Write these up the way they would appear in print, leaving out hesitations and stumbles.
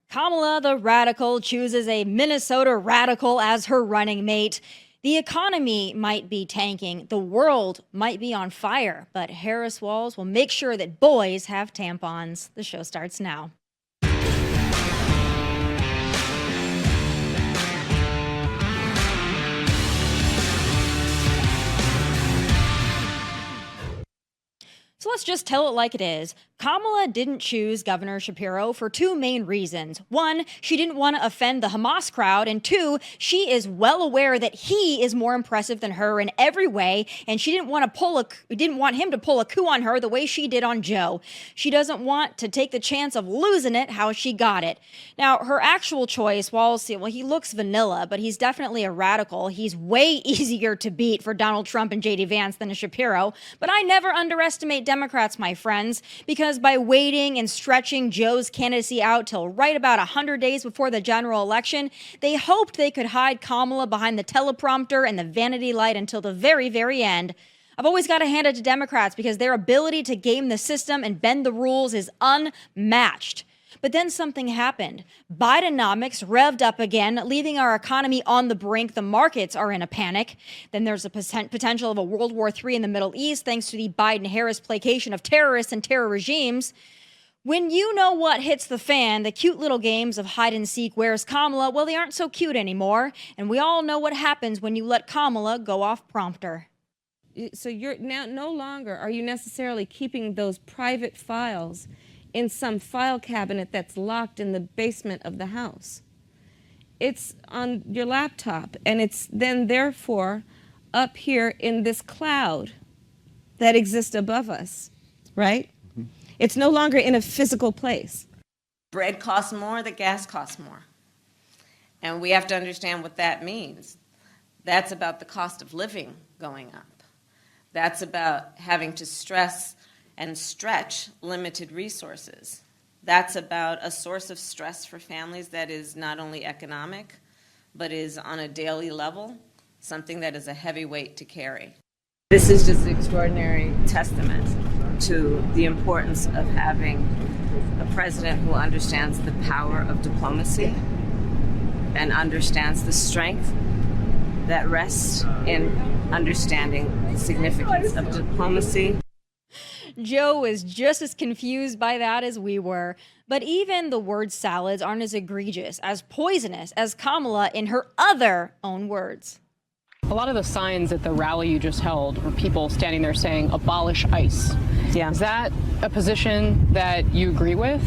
Kamala the radical chooses a Minnesota radical as her running mate. The economy might be tanking, the world might be on fire, but Harris Walz will make sure that boys have tampons. The show starts now. So let's just tell it like it is. Kamala didn't choose Governor Shapiro for two main reasons. One, she didn't want to offend the Hamas crowd, and two, she is well aware that he is more impressive than her in every way, and she didn't want him to pull a coup on her the way she did on Joe. She doesn't want to take the chance of losing it how she got it. Now, her actual choice, he looks vanilla, but he's definitely a radical. He's way easier to beat for Donald Trump and J.D. Vance than a Shapiro, but I never underestimate Democrats, my friends, because by waiting and stretching Joe's candidacy out till right about 100 days before the general election, they hoped they could hide Kamala behind the teleprompter and the vanity light until the very, very end. I've always got to hand it to Democrats because their ability to game the system and bend the rules is unmatched. But then something happened. Bidenomics revved up again, leaving our economy on the brink. The markets are in a panic. Then there's a potential of a World War III in the Middle East thanks to the Biden-Harris placation of terrorists and terror regimes. When you know what hits the fan, the cute little games of hide and seek, where's Kamala, well, they aren't so cute anymore. And we all know what happens when you let Kamala go off prompter. So you're now no longer are you necessarily keeping those private files in some file cabinet that's locked in the basement of the house. It's on your laptop, and it's then therefore up here in this cloud that exists above us, right? Mm-hmm. It's no longer in a physical place. Bread costs more, the gas costs more. And we have to understand what that means. That's about the cost of living going up. That's about having to stress and stretch limited resources. That's about a source of stress for families that is not only economic, but is on a daily level, something that is a heavy weight to carry. This is just an extraordinary testament to the importance of having a president who understands the power of diplomacy and understands the strength that rests in understanding the significance of diplomacy. Joe was just as confused by that as we were. But even the word salads aren't as egregious, as poisonous as Kamala in her other own words. A lot of the signs at the rally you just held were people standing there saying, abolish ICE. Yeah. Is that a position that you agree with?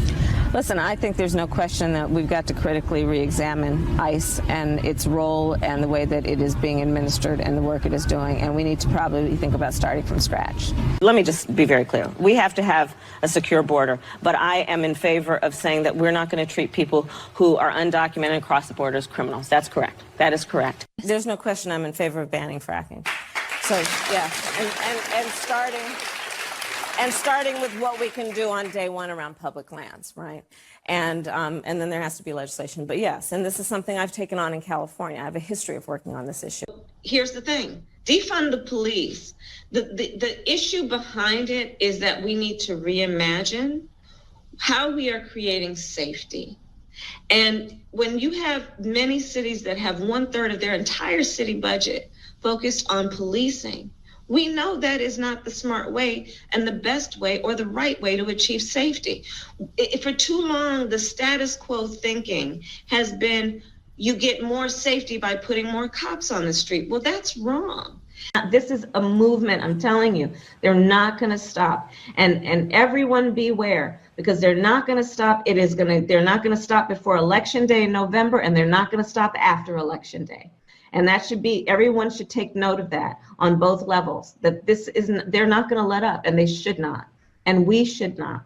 Listen, I think there's no question that we've got to critically re-examine ICE and its role and the way that it is being administered and the work it is doing, and we need to probably think about starting from scratch. Let me just be very clear. We have to have a secure border, but I am in favor of saying that we're not going to treat people who are undocumented across the border as criminals. That's correct. That is correct. There's no question I'm in favor of banning fracking. So, yeah, and starting with what we can do on day one around public lands, right? And then there has to be legislation. But yes, and this is something I've taken on in California. I have a history of working on this issue. Here's the thing. Defund the police. The issue behind it is that we need to reimagine how we are creating safety. And when you have many cities that have 1/3 of their entire city budget focused on policing, we know that is not the smart way and the best way or the right way to achieve safety. For too long, the status quo thinking has been you get more safety by putting more cops on the street. Well, that's wrong. This is a movement, I'm telling you. They're not going to stop. And everyone beware, because they're not going to stop. They're not going to stop before Election Day in November, and they're not going to stop after Election Day. And that should be, everyone should take note of that on both levels, that they're not going to let up, and they should not. And we should not.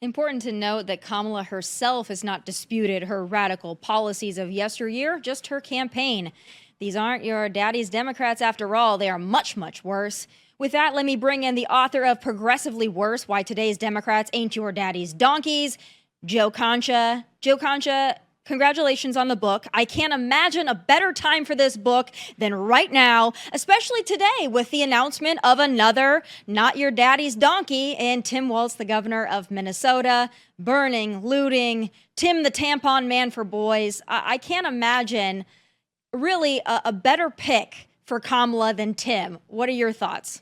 Important to note that Kamala herself has not disputed her radical policies of yesteryear, just her campaign. These aren't your daddy's Democrats after all. They are much, much worse. With that, let me bring in the author of Progressively Worse, Why Today's Democrats Ain't Your Daddy's Donkeys, Concha. Concha, Congratulations on the book. I can't imagine a better time for this book than right now, especially today with the announcement of another Not Your Daddy's Donkey and Tim Walz, the governor of Minnesota, burning, looting, Tim the tampon man for boys. I can't imagine really a better pick for Kamala than Tim. What are your thoughts?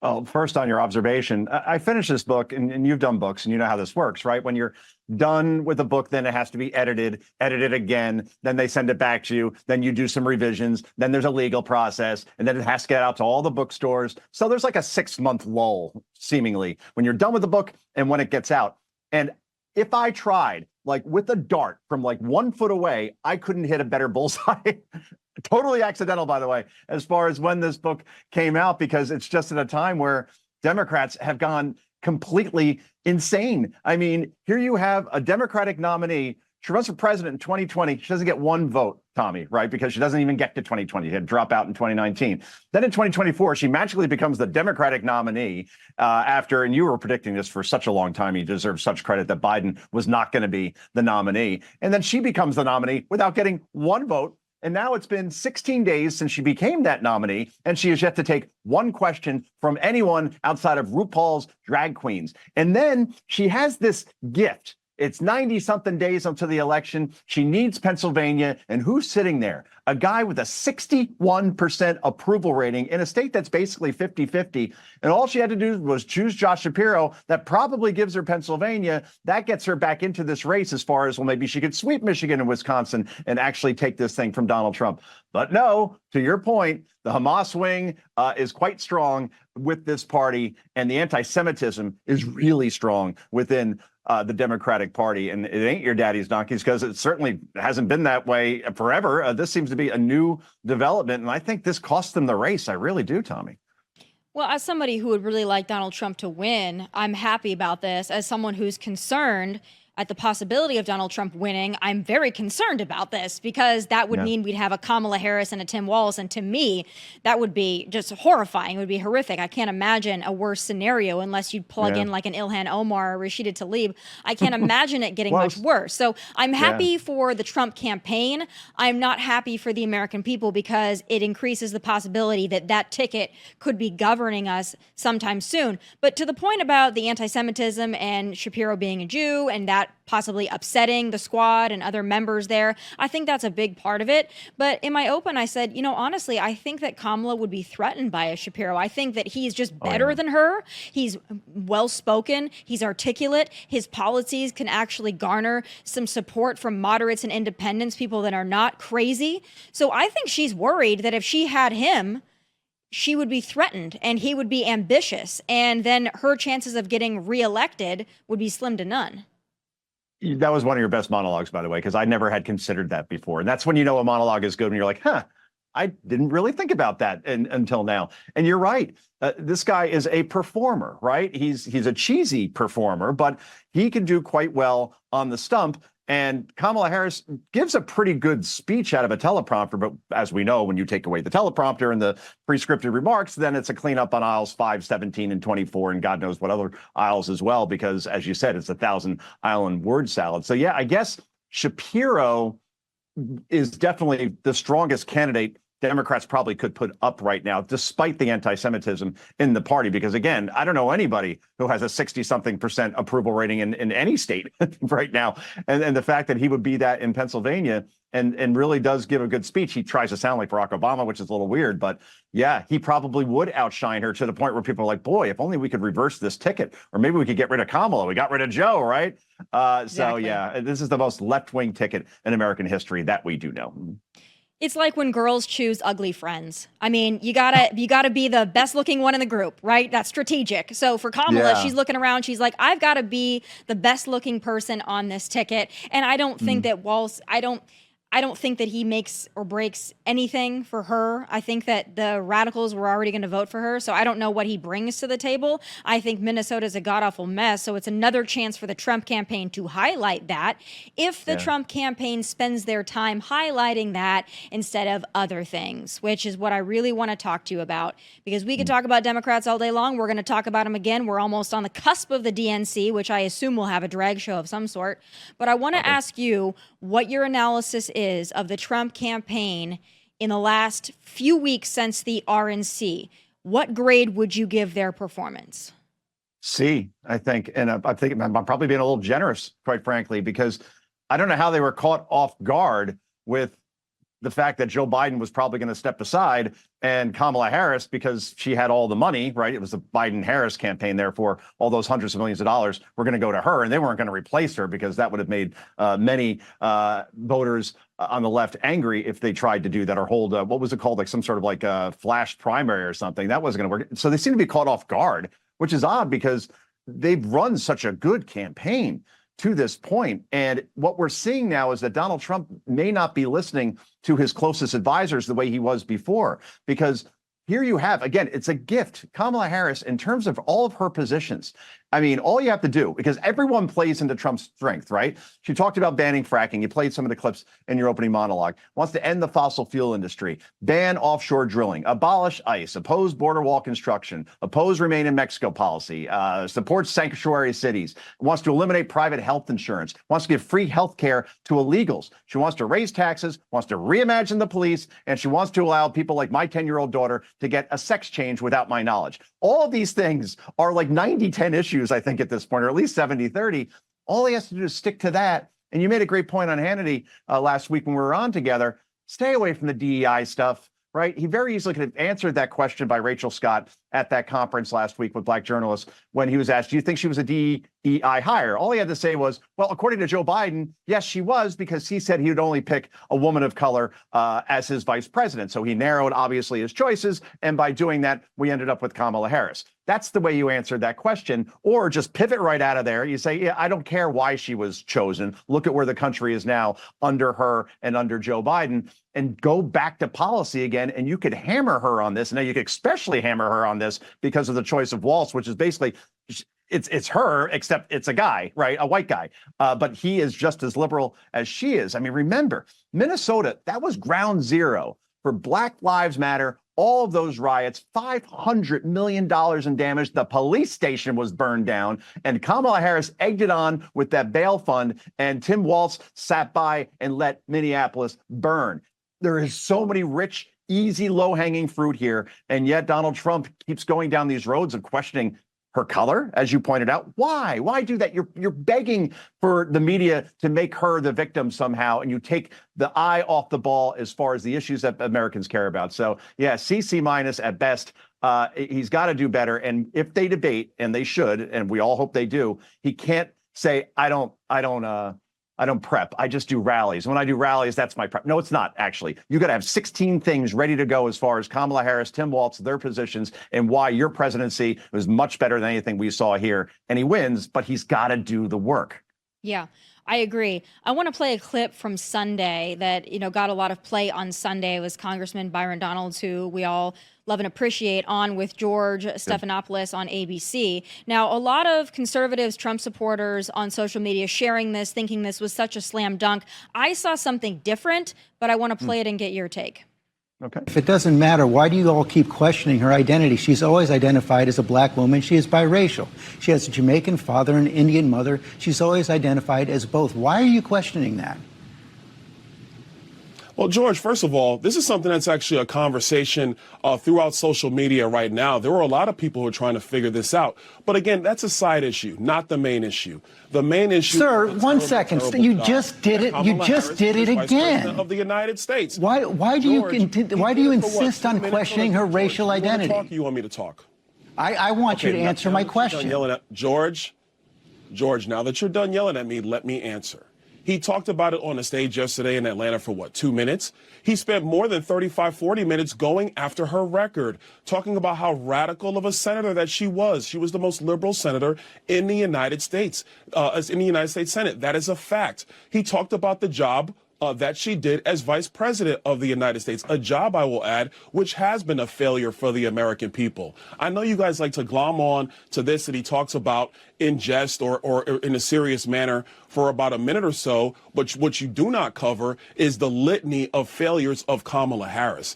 Well, first on your observation, I finished this book, and you've done books, and you know how this works, right? When you're done with a book, then it has to be edited again, then they send it back to you, then you do some revisions, then there's a legal process, and then it has to get out to all the bookstores. So there's like a 6-month lull, seemingly, when you're done with the book and when it gets out. And if I tried, like with a dart from like 1 foot away, I couldn't hit a better bullseye. Totally accidental, by the way, as far as when this book came out, because it's just at a time where Democrats have gone completely insane. I mean, here you have a Democratic nominee. She runs for president in 2020. She doesn't get 1 vote, Tommy, right? Because she doesn't even get to 2020. She had to drop out in 2019. Then in 2024, she magically becomes the Democratic nominee after, and you were predicting this for such a long time, you deserve such credit, that Biden was not going to be the nominee. And then she becomes the nominee without getting 1 vote. And now it's been 16 days since she became that nominee, and she has yet to take 1 question from anyone outside of RuPaul's drag queens. And then she has this gift. It's 90-something days until the election. She needs Pennsylvania. And who's sitting there? A guy with a 61% approval rating in a state that's basically 50-50. And all she had to do was choose Josh Shapiro. That probably gives her Pennsylvania. That gets her back into this race as far as, well, maybe she could sweep Michigan and Wisconsin and actually take this thing from Donald Trump. But no, to your point, the Hamas wing is quite strong with this party, and the anti-Semitism is really strong within the Democratic Party. And it ain't your daddy's donkeys, because it certainly hasn't been that way forever. This seems to be a new development, and I think this cost them the race. I really do, Tommy. Well, as somebody who would really like Donald Trump to win, I'm happy about this. As someone who's concerned at the possibility of Donald Trump winning, I'm very concerned about this, because that would mean we'd have a Kamala Harris and a Tim Walz. And to me, that would be just horrifying. It would be horrific. I can't imagine a worse scenario unless you'd plug in like an Ilhan Omar or Rashida Tlaib. I can't imagine it getting much worse. So I'm happy for the Trump campaign. I'm not happy for the American people, because it increases the possibility that that ticket could be governing us sometime soon. But to the point about the anti-Semitism and Shapiro being a Jew and that possibly upsetting the squad and other members there, I think that's a big part of it. But in my open, I said, you know, honestly, I think that Kamala would be threatened by a Shapiro. I think that he's just better than her. He's well-spoken. He's articulate. His policies can actually garner some support from moderates and independents, people that are not crazy. So I think she's worried that if she had him, she would be threatened and he would be ambitious. And then her chances of getting reelected would be slim to none. That was one of your best monologues, by the way, because I never had considered that before. And that's when you know a monologue is good, when you're like, I didn't really think about that until now. And you're right. This guy is a performer, right? He's a cheesy performer, but he can do quite well on the stump. And Kamala Harris gives a pretty good speech out of a teleprompter. But as we know, when you take away the teleprompter and the pre-scripted remarks, then it's a cleanup on aisles 5, 17, and 24, and God knows what other aisles as well, because, as you said, it's a 1,000-island word salad. So, yeah, I guess Shapiro is definitely the strongest candidate Democrats probably could put up right now, despite the anti-Semitism in the party. Because, again, I don't know anybody who has a 60-something% approval rating in any state right now. And the fact that he would be that in Pennsylvania and really does give a good speech. He tries to sound like Barack Obama, which is a little weird. But, yeah, he probably would outshine her to the point where people are like, boy, if only we could reverse this ticket. Or maybe we could get rid of Kamala. We got rid of Joe, right? So, yeah, this is the most left-wing ticket in American history that we do know. It's like when girls choose ugly friends. I mean, you gotta be the best looking one in the group, right? That's strategic. So for Kamala, she's looking around. She's like, I've got to be the best looking person on this ticket. And I don't think that Walz. I don't think that he makes or breaks anything for her. I think that the radicals were already going to vote for her, so I don't know what he brings to the table. I think Minnesota is a god-awful mess, so it's another chance for the Trump campaign to highlight that if the Trump campaign spends their time highlighting that instead of other things, which is what I really want to talk to you about, because we could talk about Democrats all day long. We're going to talk about them again. We're almost on the cusp of the DNC, which I assume will have a drag show of some sort. But I want to ask you what your analysis is of the Trump campaign in the last few weeks since the RNC. What grade would you give their performance? C, I think. And I think I'm probably being a little generous, quite frankly, because I don't know how they were caught off guard with the fact that Joe Biden was probably going to step aside and Kamala Harris, because she had all the money, right? It was the Biden-Harris campaign. Therefore, all those hundreds of millions of dollars were going to go to her, and they weren't going to replace her, because that would have made many voters on the left angry if they tried to do that or hold, what was it called? Like some sort of like a flash primary or something. That wasn't going to work. So they seem to be caught off guard, which is odd because they've run such a good campaign to this point. And what we're seeing now is that Donald Trump may not be listening to his closest advisors the way he was before, because here you have, again, it's a gift. Kamala Harris, in terms of all of her positions, I mean, all you have to do, because everyone plays into Trump's strength, right? She talked about banning fracking. You played some of the clips in your opening monologue. Wants to end the fossil fuel industry, ban offshore drilling, abolish ICE, oppose border wall construction, oppose Remain in Mexico policy, supports sanctuary cities, wants to eliminate private health insurance, wants to give free health care to illegals. She wants to raise taxes, wants to reimagine the police, and she wants to allow people like my 10-year-old daughter to get a sex change without my knowledge. All of these things are like 90-10 issues, I think, at this point, or at least 70-30. All he has to do is stick to that. And you made a great point on Hannity last week when we were on together. Stay away from the DEI stuff, right? He very easily could have answered that question by Rachel Scott at that conference last week with Black journalists when he was asked, do you think she was a DEI hire? All he had to say was, well, according to Joe Biden, yes, she was, because he said he would only pick a woman of color as his vice president. So he narrowed, obviously, his choices. And by doing that, we ended up with Kamala Harris. That's the way you answered that question, or just pivot right out of there. You say, yeah, I don't care why she was chosen. Look at where the country is now under her and under Joe Biden, and go back to policy again. And you could hammer her on this. And now you could especially hammer her on this because of the choice of Walz, which is basically, it's her, except it's a guy, right? A white guy. But he is just as liberal as she is. I mean, remember, Minnesota, that was ground zero for Black Lives Matter. All of those riots, $500 million in damage. The police station was burned down, and Kamala Harris egged it on with that bail fund, and Tim Walz sat by and let Minneapolis burn. There is so many rich, easy, low-hanging fruit here, and yet Donald Trump keeps going down these roads of questioning her color, as you pointed out. Why? Why do that? You're begging for the media to make her the victim somehow, and you take the eye off the ball as far as the issues that Americans care about. So, yeah, C minus at best. He's got to do better. And if they debate, and they should, and we all hope they do, he can't say, I don't prep. I just do rallies. When I do rallies, that's my prep. No, it's not, actually. You got to have 16 things ready to go as far as Kamala Harris, Tim Walz, their positions, and why your presidency was much better than anything we saw here. And he wins, but he's got to do the work. Yeah, I agree. I want to play a clip from Sunday that, got a lot of play on Sunday. It was Congressman Byron Donalds, who we all love and appreciate, on with George Stephanopoulos on ABC. Now, a lot of conservatives, Trump supporters on social media sharing this, thinking this was such a slam dunk. I saw something different, but I want to play it and get your take. Okay. If it doesn't matter, why do you all keep questioning her identity? She's always identified as a black woman. She is biracial. She has a Jamaican father and an Indian mother. She's always identified as both. Why are you questioning that? Well, George, first of all, this is something that's actually a conversation throughout social media right now. There were a lot of people who are trying to figure this out. But again, that's a side issue, not the main issue. The main issue. Sir, 1 second. You just did it. You just did it again. Of the United States. Why do you insist on questioning her racial identity? You want me to talk? I want you to answer my question. George, now that you're done yelling at me, let me answer. He talked about it on the stage yesterday in Atlanta for, 2 minutes? He spent more than 35, 40 minutes going after her record, talking about how radical of a senator that she was. She was the most liberal senator in the United States, in the United States Senate. That is a fact. He talked about the job that she did as vice president of the United States, a job, I will add, which has been a failure for the American people. I know you guys like to glom on to this that he talks about in jest or in a serious manner for about a minute or so, but what you do not cover is the litany of failures of Kamala Harris.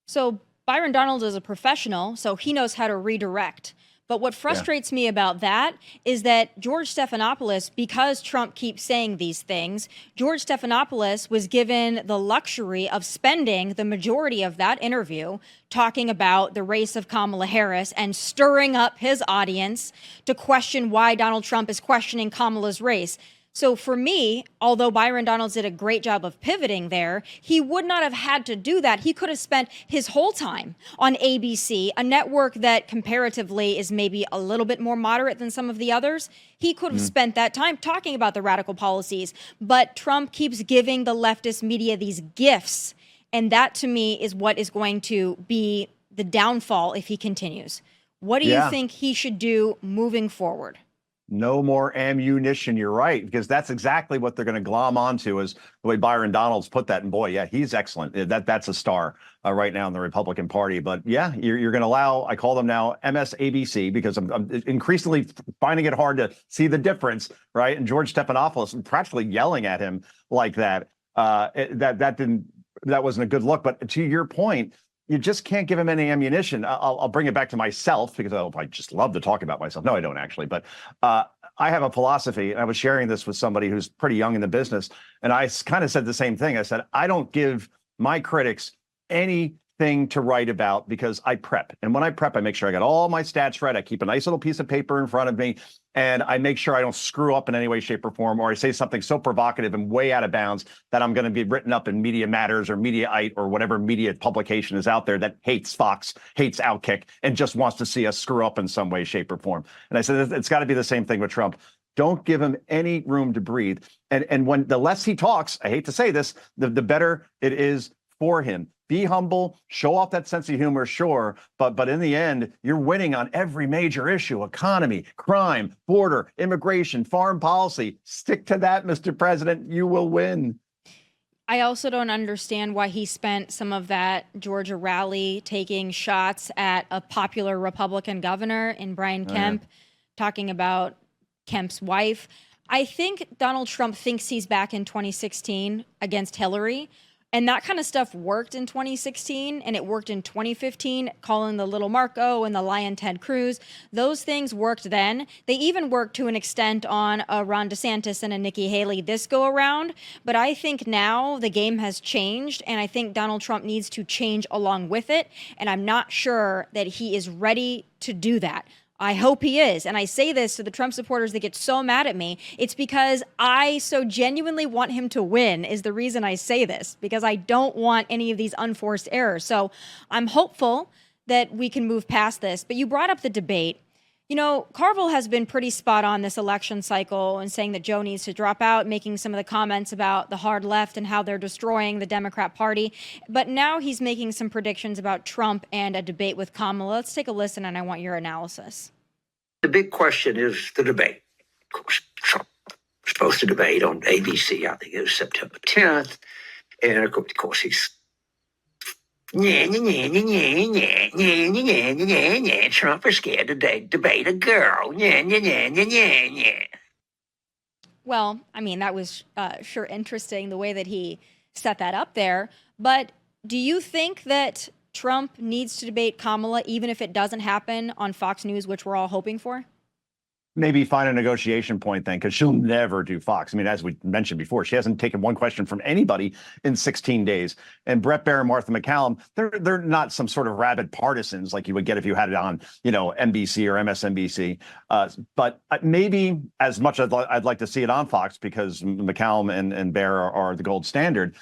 So Byron Donalds is a professional, so he knows how to redirect. But what frustrates me about that is that George Stephanopoulos, because Trump keeps saying these things, George Stephanopoulos was given the luxury of spending the majority of that interview talking about the race of Kamala Harris and stirring up his audience to question why Donald Trump is questioning Kamala's race. So for me, although Byron Donalds did a great job of pivoting there, he would not have had to do that. He could have spent his whole time on ABC, a network that comparatively is maybe a little bit more moderate than some of the others. He could have spent that time talking about the radical policies. But Trump keeps giving the leftist media these gifts. And that, to me, is what is going to be the downfall if he continues. What do you think he should do moving forward? No more ammunition. You're right, because that's exactly what they're going to glom onto, is the way Byron Donalds put that. And boy, yeah, he's excellent. That's a star right now in the Republican Party. But yeah, you're going to allow, I call them now MSABC, because I'm increasingly finding it hard to see the difference, right? And George Stephanopoulos practically yelling at him like that. That wasn't a good look. But to your point, you just can't give him any ammunition. I'll bring it back to myself, because I just love to talk about myself. No, I don't actually. But I have a philosophy, and I was sharing this with somebody who's pretty young in the business. And I kind of said the same thing. I said, I don't give my critics anything to write about, because I prep. And when I prep, I make sure I got all my stats right. I keep a nice little piece of paper in front of me, and I make sure I don't screw up in any way, shape, or form, or I say something so provocative and way out of bounds that I'm going to be written up in Media Matters or Mediaite or whatever media publication is out there that hates Fox, hates Outkick, and just wants to see us screw up in some way, shape, or form. And I said, it's got to be the same thing with Trump. Don't give him any room to breathe. And when the less he talks, I hate to say this, the better it is for him. Be humble, show off that sense of humor, sure, but in the end, you're winning on every major issue: economy, crime, border, immigration, foreign policy. Stick to that, Mr. President. You will win. I also don't understand why he spent some of that Georgia rally taking shots at a popular Republican governor in Brian Kemp, talking about Kemp's wife. I think Donald Trump thinks he's back in 2016 against Hillary. And that kind of stuff worked in 2016, and it worked in 2015, calling the little Marco and the Lion Ted Cruz. Those things worked then. They even worked to an extent on a Ron DeSantis and a Nikki Haley this go around. But I think now the game has changed, and I think Donald Trump needs to change along with it. And I'm not sure that he is ready to do that. I hope he is. And I say this to the Trump supporters that get so mad at me. It's because I so genuinely want him to win is the reason I say this, because I don't want any of these unforced errors. So I'm hopeful that we can move past this. But you brought up the debate. You know, Carville has been pretty spot on this election cycle and saying that Joe needs to drop out, making some of the comments about the hard left and how they're destroying the Democrat Party. But now he's making some predictions about Trump and a debate with Kamala. Let's take a listen, and I want your analysis. The big question is the debate. Of course, Trump was supposed to debate on ABC, I think it was September 10th. And of course, he's Trump is scared to debate a girl. Well, I mean, that was sure interesting the way that he set that up there. But do you think that Trump needs to debate Kamala, even if it doesn't happen on Fox News, which we're all hoping for? Maybe find a negotiation point then, because she'll never do Fox. I mean, as we mentioned before, she hasn't taken one question from anybody in 16 days. And Brett Baier and Martha McCallum, they're not some sort of rabid partisans like you would get if you had it on, NBC or MSNBC. But maybe as much as I'd like to see it on Fox, because McCallum and Baier are the gold standard.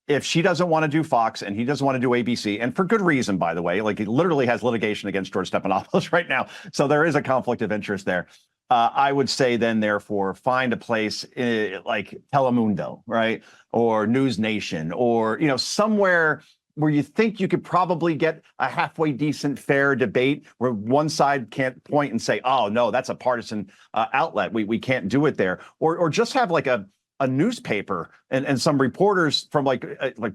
If she doesn't want to do Fox and he doesn't want to do ABC, and for good reason, by the way, like he literally has litigation against George Stephanopoulos right now. So there is a conflict of interest there. I would say then, therefore, find a place like Telemundo, right? Or News Nation, or, somewhere where you think you could probably get a halfway decent, fair debate where one side can't point and say, oh, no, that's a partisan outlet. We can't do it there. Or just have like a a newspaper and some reporters from like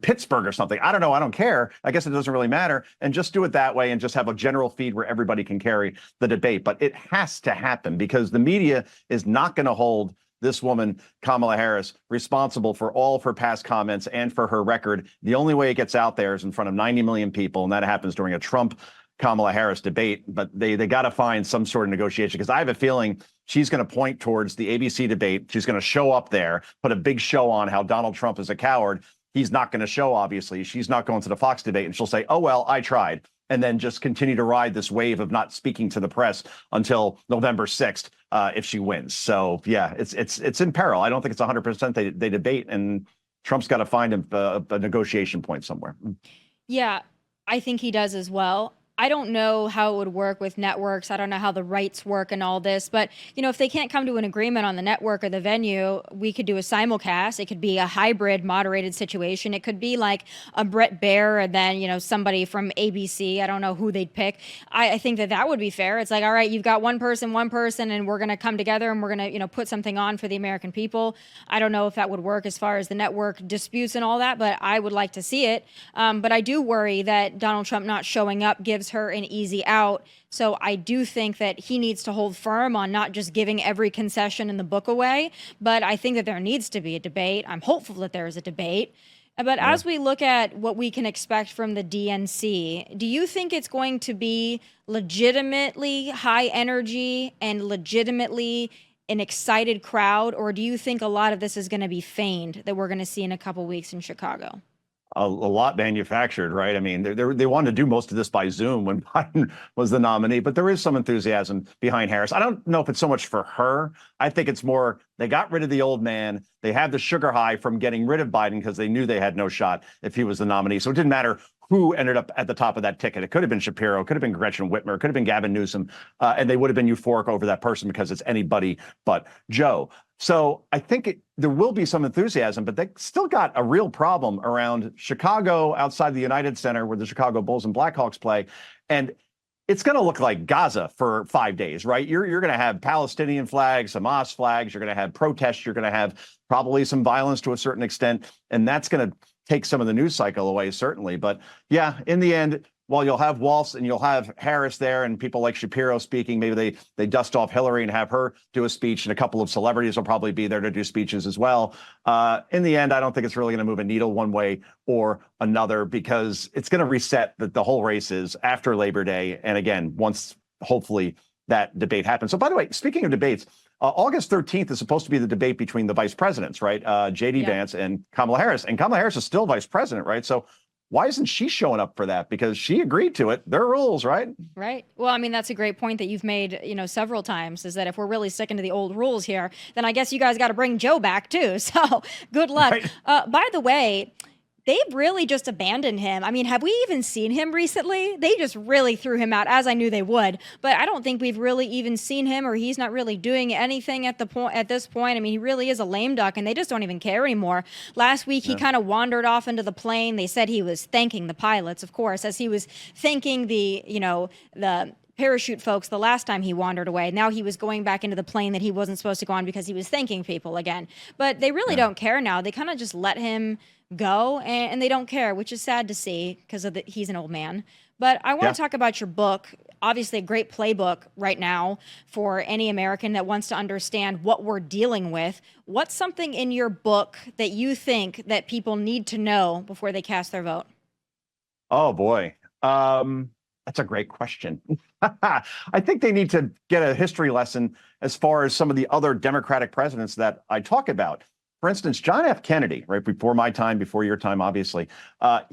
Pittsburgh or something. I don't know. I don't care. I guess it doesn't really matter. And just do it that way and just have a general feed where everybody can carry the debate. But it has to happen because the media is not going to hold this woman, Kamala Harris, responsible for all of her past comments and for her record. The only way it gets out there is in front of 90 million people, and that happens during a Trump-Kamala Harris debate. But they got to find some sort of negotiation because I have a feeling she's going to point towards the ABC debate. She's going to show up there, put a big show on how Donald Trump is a coward. He's not going to show, obviously. She's not going to the Fox debate, and she'll say, oh, well, I tried. And then just continue to ride this wave of not speaking to the press until November 6th if she wins. So, yeah, it's in peril. I don't think it's 100% they debate, and Trump's got to find a negotiation point somewhere. Yeah, I think he does as well. I don't know how it would work with networks. I don't know how the rights work and all this. But, you know, if they can't come to an agreement on the network or the venue, we could do a simulcast. It could be a hybrid moderated situation. It could be like a Brett Baer and then, you know, somebody from ABC. I don't know who they'd pick. I think that would be fair. It's like, all right, you've got one person, and we're going to come together and we're going to, you know, put something on for the American people. I don't know if that would work as far as the network disputes and all that, but I would like to see it. But I do worry that Donald Trump not showing up gives her an easy out. So I do think that he needs to hold firm on not just giving every concession in the book away, but I think that there needs to be a debate. I'm hopeful that there is a debate. But as we look at what we can expect from the DNC, do you think it's going to be legitimately high energy and legitimately an excited crowd, or do you think a lot of this is going to be feigned that we're going to see in a couple weeks in Chicago? A lot manufactured, right? I mean, they wanted to do most of this by Zoom when Biden was the nominee, but there is some enthusiasm behind Harris. I don't know if it's so much for her. I think it's more they got rid of the old man. They had the sugar high from getting rid of Biden because they knew they had no shot if he was the nominee. So it didn't matter who ended up at the top of that ticket. It could have been Shapiro, it could have been Gretchen Whitmer, it could have been Gavin Newsom, and they would have been euphoric over that person because it's anybody but Joe. So I think there will be some enthusiasm, but they still got a real problem around Chicago outside the United Center where the Chicago Bulls and Blackhawks play. And it's going to look like Gaza for 5 days, right? You're going to have Palestinian flags, Hamas flags. You're going to have protests. You're going to have probably some violence to a certain extent. And that's going to take some of the news cycle away, certainly. But yeah, in the end, while you'll have Walz and you'll have Harris there and people like Shapiro speaking, maybe they dust off Hillary and have her do a speech, and a couple of celebrities will probably be there to do speeches as well. In the end, I don't think it's really going to move a needle one way or another because it's going to reset the whole race is after Labor Day. And again, once hopefully that debate happens. So by the way, speaking of debates, August 13th is supposed to be the debate between the vice presidents, right? J.D. Vance and Kamala Harris. And Kamala Harris is still vice president, right? So why isn't she showing up for that? Because she agreed to it. There are rules, right? Right. Well, I mean, that's a great point that you've made, you know, several times, is that if we're really sticking to the old rules here, then I guess you guys got to bring Joe back too. So good luck. Right. By the way, they've really just abandoned him. I mean, have we even seen him recently? They just really threw him out, as I knew they would. But I don't think we've really even seen him, or he's not really doing anything at this point. I mean, he really is a lame duck, and they just don't even care anymore. Last week, he kind of wandered off into the plane. They said he was thanking the pilots, of course, as he was thanking the parachute folks the last time he wandered away. Now he was going back into the plane that he wasn't supposed to go on because he was thanking people again. But they really don't care now. They kind of just let him go, and they don't care, which is sad to see because he's an old man. But I want to talk about your book. Obviously a great playbook right now for any American that wants to understand what we're dealing with. What's something in your book that you think that people need to know before they cast their vote? Oh boy. That's a great question. I think they need to get a history lesson as far as some of the other Democratic presidents that I talk about. For instance, John F. Kennedy, right before my time, before your time, obviously,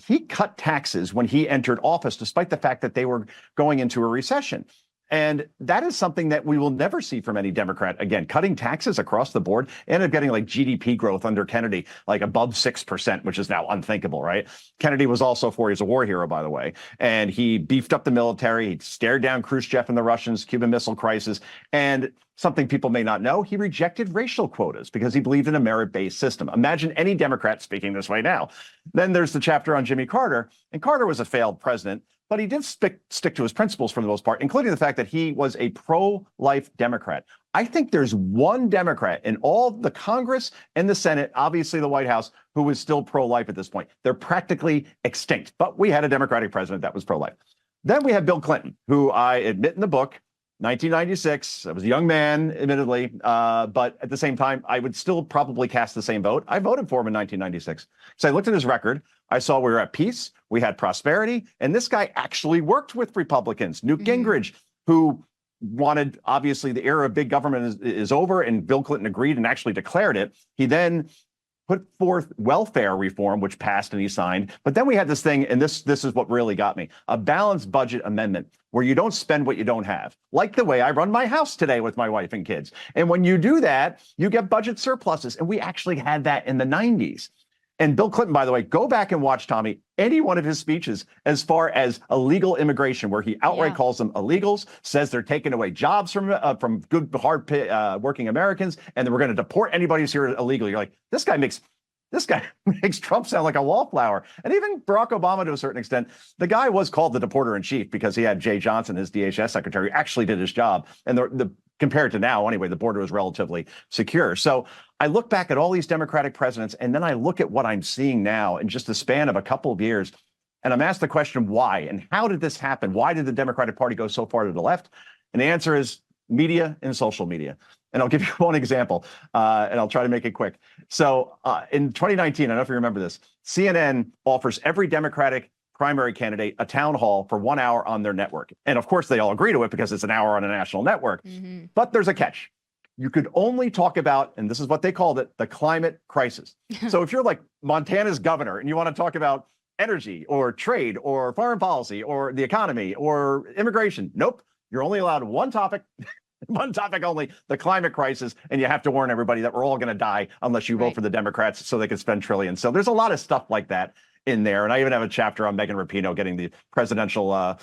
he cut taxes when he entered office, despite the fact that they were going into a recession. And that is something that we will never see from any Democrat. Again, cutting taxes across the board, ended up getting like GDP growth under Kennedy, like above 6%, which is now unthinkable, right? Kennedy was also 4 years a war hero, by the way. And he beefed up the military. He stared down Khrushchev and the Russians, Cuban Missile Crisis. And something people may not know, he rejected racial quotas because he believed in a merit-based system. Imagine any Democrat speaking this way now. Then there's the chapter on Jimmy Carter. And Carter was a failed president, but he did stick to his principles for the most part, including the fact that he was a pro-life Democrat. I think there's one Democrat in all the Congress and the Senate, obviously the White House, who is still pro-life at this point. They're practically extinct, but we had a Democratic president that was pro-life. Then we have Bill Clinton, who I admit in the book, 1996, I was a young man, admittedly, but at the same time, I would still probably cast the same vote. I voted for him in 1996. So I looked at his record. I saw we were at peace. We had prosperity. And this guy actually worked with Republicans. Newt Gingrich, who wanted, obviously, the era of big government is over, and Bill Clinton agreed and actually declared it. He then put forth welfare reform, which passed and he signed. But then we had this thing, and this is what really got me, a balanced budget amendment where you don't spend what you don't have, like the way I run my house today with my wife and kids. And when you do that, you get budget surpluses. And we actually had that in the 90s. And Bill Clinton, by the way, go back and watch, Tommy, any one of his speeches as far as illegal immigration, where he outright calls them illegals, says they're taking away jobs from good, hard working Americans, and then we're going to deport anybody who's here illegally. You're like, this guy makes Trump sound like a wallflower. And even Barack Obama, to a certain extent, the guy was called the deporter in chief because he had Jay Johnson, his DHS secretary, who actually did his job. And the compared to now, anyway, the border was relatively secure. So I look back at all these Democratic presidents, and then I look at what I'm seeing now in just the span of a couple of years, and I'm asked the question, why? And how did this happen? Why did the Democratic Party go so far to the left? And the answer is media and social media. And I'll give you one example, and I'll try to make it quick. So in 2019, I don't know if you remember this, CNN offers every Democratic primary candidate a town hall for 1 hour on their network. And of course, they all agree to it because it's an hour on a national network. But there's a catch. You could only talk about, and this is what they called it, the climate crisis. So if you're like Montana's governor and you want to talk about energy or trade or foreign policy or the economy or immigration, nope, you're only allowed one topic. One topic only, the climate crisis, and you have to warn everybody that we're all going to die unless you vote for the Democrats so they can spend trillions. So there's a lot of stuff like that in there. And I even have a chapter on Megan Rapinoe getting the Presidential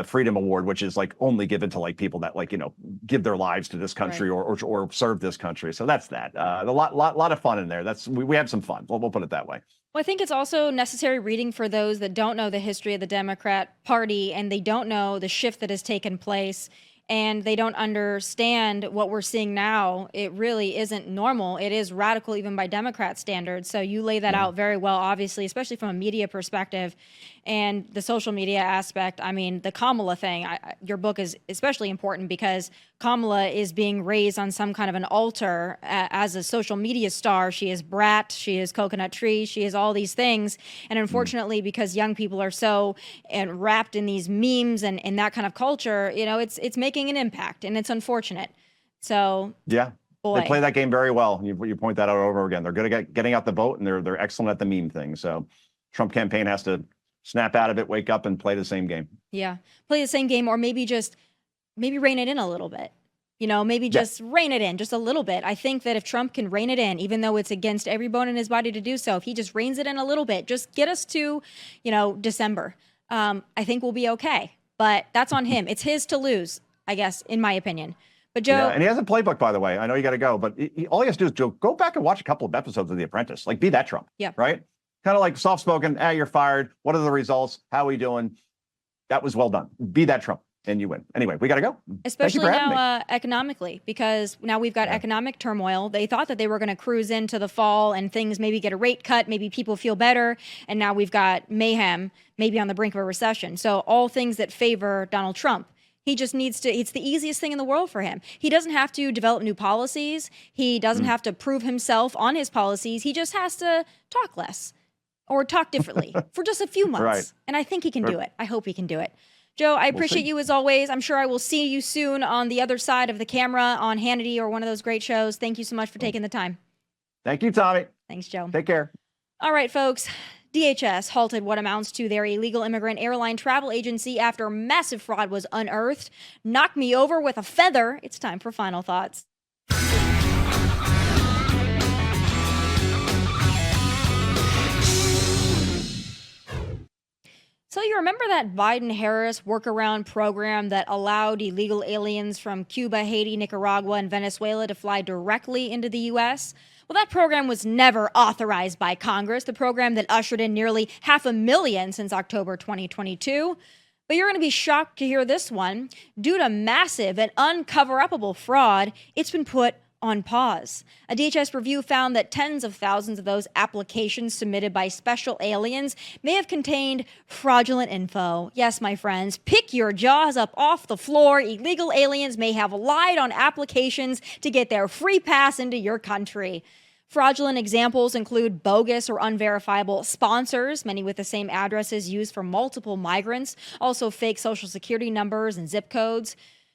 Freedom Award, which is like only given to like people that like, you know, give their lives to this country or serve this country. So that's that. A lot of fun in there. We have some fun. We'll put it that way. Well, I think it's also necessary reading for those that don't know the history of the Democrat Party and they don't know the shift that has taken place. And they don't understand what we're seeing now. It really isn't normal. It is radical even by Democrat standards. So you lay that out very well, obviously, especially from a media perspective and the social media aspect. I mean, the Kamala thing, your book is especially important because Kamala is being raised on some kind of an altar as a social media star. She is Brat, she is Coconut Tree, she is all these things. And unfortunately, because young people are so wrapped in these memes and that kind of culture, you know, it's making an impact, and it's unfortunate. So yeah, boy. They play that game very well. You point that out over and over again. They're good at getting out the vote, and they're excellent at the meme thing. So Trump campaign has to snap out of it, wake up, and play the same game. Yeah, play the same game, or maybe rein it in a little bit. You know, maybe just rein it in just a little bit. I think that if Trump can rein it in, even though it's against every bone in his body to do so, if he just reins it in a little bit, just get us to, you know, December, I think we'll be okay. But that's on him. It's his to lose, I guess, in my opinion. But Joe, and he has a playbook, by the way. I know you got to go, but all he has to do is, Joe, go back and watch a couple of episodes of The Apprentice. Like, be that Trump. Yeah. Right. Kind of like soft-spoken. You're fired. What are the results? How are we doing? That was well done. Be that Trump, and you win. Anyway, we got to go. Especially now economically, because now we've got economic turmoil. They thought that they were going to cruise into the fall and things maybe get a rate cut, maybe people feel better, and now we've got mayhem, maybe on the brink of a recession. So all things that favor Donald Trump. He just needs to, it's the easiest thing in the world for him. He doesn't have to develop new policies. He doesn't have to prove himself on his policies. He just has to talk less or talk differently for just a few months. And I think he can do it. I hope he can do it. Joe, I appreciate you as always. I'm sure I will see you soon on the other side of the camera on Hannity or one of those great shows. Thank you so much for taking the time. Thank you, Tommy. Thanks, Joe. Take care. All right, folks. DHS halted what amounts to their illegal immigrant airline travel agency after massive fraud was unearthed. Knock me over with a feather. It's time for final thoughts. So you remember that Biden-Harris workaround program that allowed illegal aliens from Cuba, Haiti, Nicaragua, and Venezuela to fly directly into the U.S.? Well, that program was never authorized by Congress, the program that ushered in nearly 500,000 since October 2022. But you're going to be shocked to hear this one. Due to massive and uncover-upable fraud, it's been put on pause. A DHS review found that tens of thousands of those applications submitted by special aliens may have contained fraudulent info. Yes, my friends, pick your jaws up off the floor. Illegal aliens may have lied on applications to get their free pass into your country. Fraudulent examples include bogus or unverifiable sponsors, many with the same addresses used for multiple migrants, also fake social security numbers and zip codes.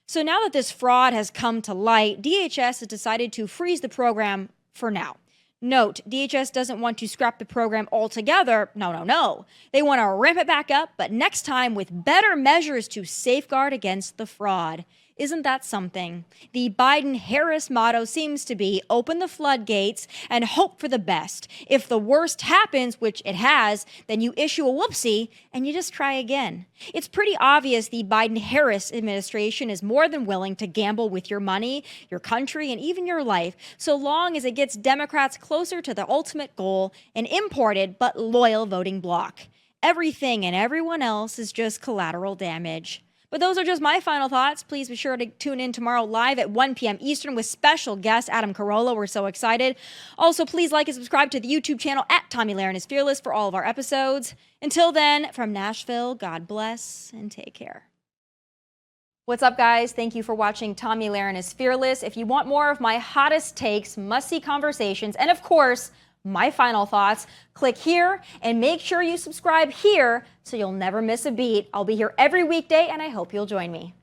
So now that this fraud has come to light, DHS has decided to freeze the program for now. Note, DHS doesn't want to scrap the program altogether. No. They want to ramp it back up, but next time with better measures to safeguard against the fraud. Isn't that something? The Biden-Harris motto seems to be open the floodgates and hope for the best. If the worst happens, which it has, then you issue a whoopsie and you just try again. It's pretty obvious the Biden-Harris administration is more than willing to gamble with your money, your country, and even your life, so long as it gets Democrats closer to the ultimate goal, an imported but loyal voting bloc. Everything and everyone else is just collateral damage. But those are just my final thoughts. Please be sure to tune in tomorrow live at 1 p.m. Eastern with special guest Adam Carolla. We're so excited. Also, please like and subscribe to the YouTube channel at Tomi Lahren is Fearless for all of our episodes. Until then, from Nashville, God bless and take care. What's up, guys? Thank you for watching Tomi Lahren is Fearless. If you want more of my hottest takes, must-see conversations, and of course, my final thoughts, click here and make sure you subscribe here so you'll never miss a beat. I'll be here every weekday and I hope you'll join me.